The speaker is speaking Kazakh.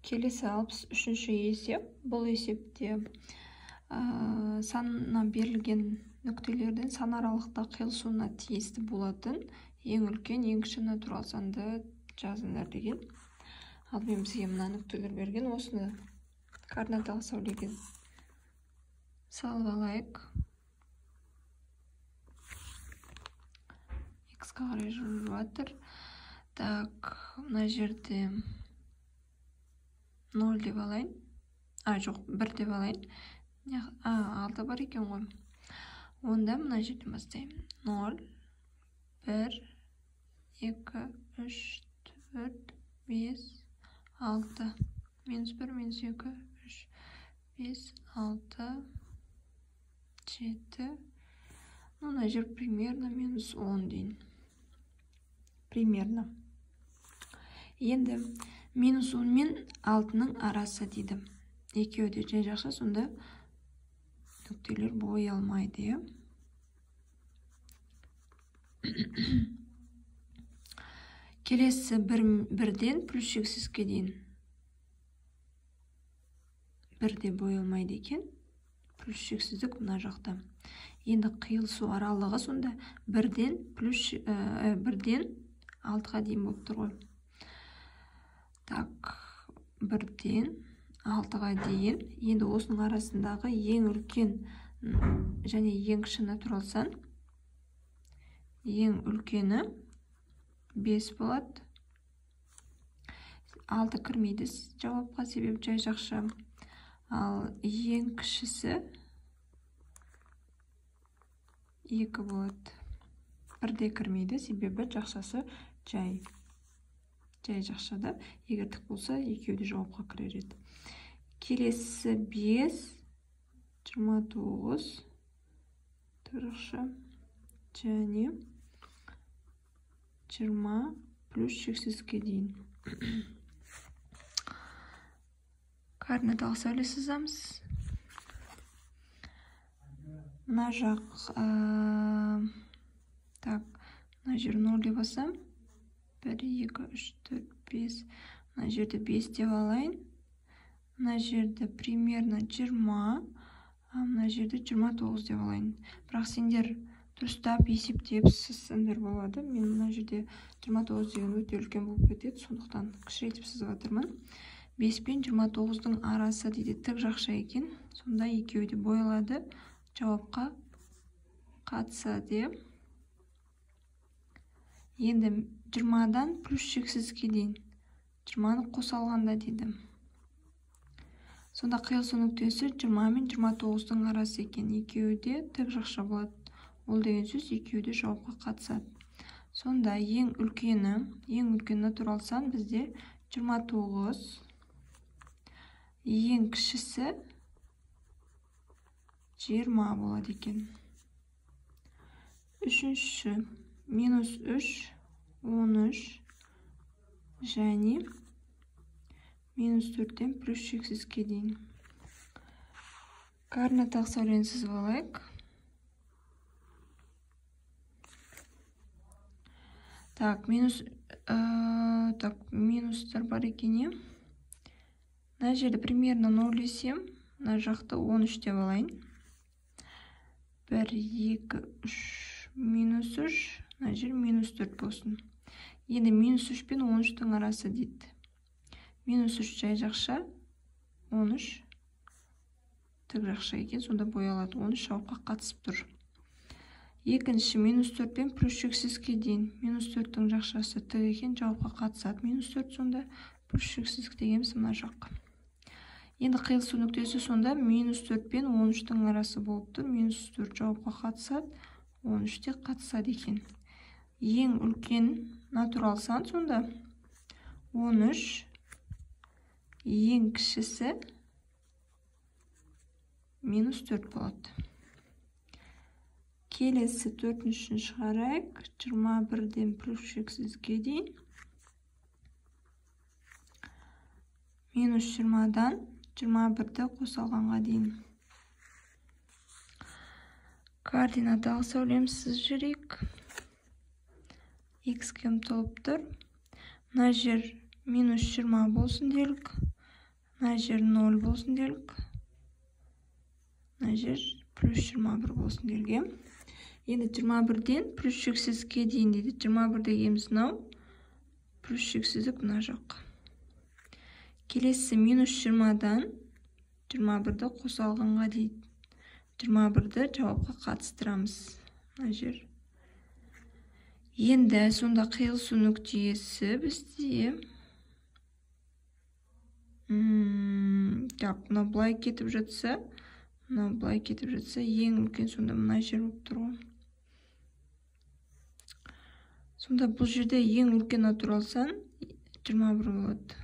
Келесі 63-ші есеп. Бұл есепте санына берілген нүктелерден сан аралықта қиылысуына тиісті болатын ең үлкен, ең кіші натурал санды жазыңдар деген. Алдымен бізге мына нүктелер берген. Осыны координаталық сәулеге салып алайық. X-қа қарай жүріп жатыр. Так, мына жерде 0 деп алайын. Жоқ, 1 деп алайын. 6 бар екен ғой. Онда мына жерден бастаймын. 0, 1, 2, 3, 4, 5, 6. Минус 1, минус 2, 3, 5, 6, 7. Мына жер примерно минус 10 дейін. Примерно. Енді минус 10 мен 6-ның арасы дейді. Екеуі де жай жақша, сонда нүктелер боялмайды. Келесі 1-ден плюс шексізге дейін. 1-де боялмайды екен. Плюс шексіздік мына жақта. Енді қиылысу аралығы сонда 1-ден 6-ға дейін болып тұр ғой. Так, 1-ден 6-ға дейін. Енді осының арасындағы ең үлкен және ең кіші натурал сан. Ең үлкені 5 болады. 6 кірмейді жауапқа, себеп жай жақша. Ал ең кішісі 2 болады. 1-де кірмейді, себебі жақшасы жай жақшада. Егер тік болса, екеуді жауапқа кірер еді. Келесі 5, 29, тырықшы, және 20 плюс шексізге дейін. Координаталық сәуле сызамыз. Мына жақ, так, мына жер 0 деп басам. 1, 2, 3, 4, 5. Мына жерде 5 деп алайын. Мына жерде примерно 20, мына жерде 29 деп алайын. Бірақ сендер дұрыстап есептеп сызсаңдар болады. Мен мына жерде 29 деген өте үлкен болып кетеді, сондықтан кішірейтіп сызып жатырмын. 5 пен 29-дың арасы дейді тік жақша екен. Сонда екеуі де боялады, жауапқа қатысады. Енді 20-дан плюс шексізге дейін. 20-ны қоса алғанда дейді. Сонда қиылысу нүктесі 20 мен 29-дың арасы екен. Екеуі де тік жақша болады. Ол деген сөз екеуі де жауапқа қатысады. Сонда ең үлкен натурал сан бізде 29. Ең кішісі 20 болады екен. Үшінші минус 3, 13, және минус 4-ден плюс шексізге дейін. Координаталық сәулені сызып алайық. Так, минустар бар екен. Мына жерде примерно 0 десем, мына жақты 13 деп алайын. 1, 2, 3, минус 3, мына жер минус 4 болсын. Енді минус 3 пен 13-тің арасы дейді. Минус 3 жай жақша, 13 тік жақша екен, сонда боялады. 13 жауапқа қатысып тұр. Екінші минус 4 пен плюс шексізге дейін. Минус 4-тің жақшасы тік екен, жауапқа қатысады. Минус 4 сонда плюс шексізге дегеніміз мына жақ. Енді қиылысу нүктесі сонда минус 4 пен 13-тің арасы болып тұр. Минус 4 жауапқа қатысады, 13 те қатысады екен. Ең үлкен натурал сан сонда 13, ең кішісі минус 4 болады. Келесі 4-шін шығарайық. 21-ден плюс шексізге дейін. Минус 20-дан 21-ді қосалғанға дейін. Координаталық сәулемсіз жүрейік. X-ке ұмтылып тұр. Мына жер минус 20 болсын делік. мына жер 0 болсын делік. Мына жер плюс 21 болсын делгем. Енді 21-ден плюс шексіздікке дейін дейді. 21 дегеніміз мынау, плюс шексіздік мына жақ. Келесі минус 20-дан 21-ді қоса алғанға дейді. 21-ді жауапқа қатыстырамыз. Мына жер. Енді сонда қиылысу нүктесі бізде. Так, мына былай кетіп жатса, ең үлкен сонда мына жер болып тұр ғой. Сонда бұл жерде ең үлкен натурал сан 21 болады.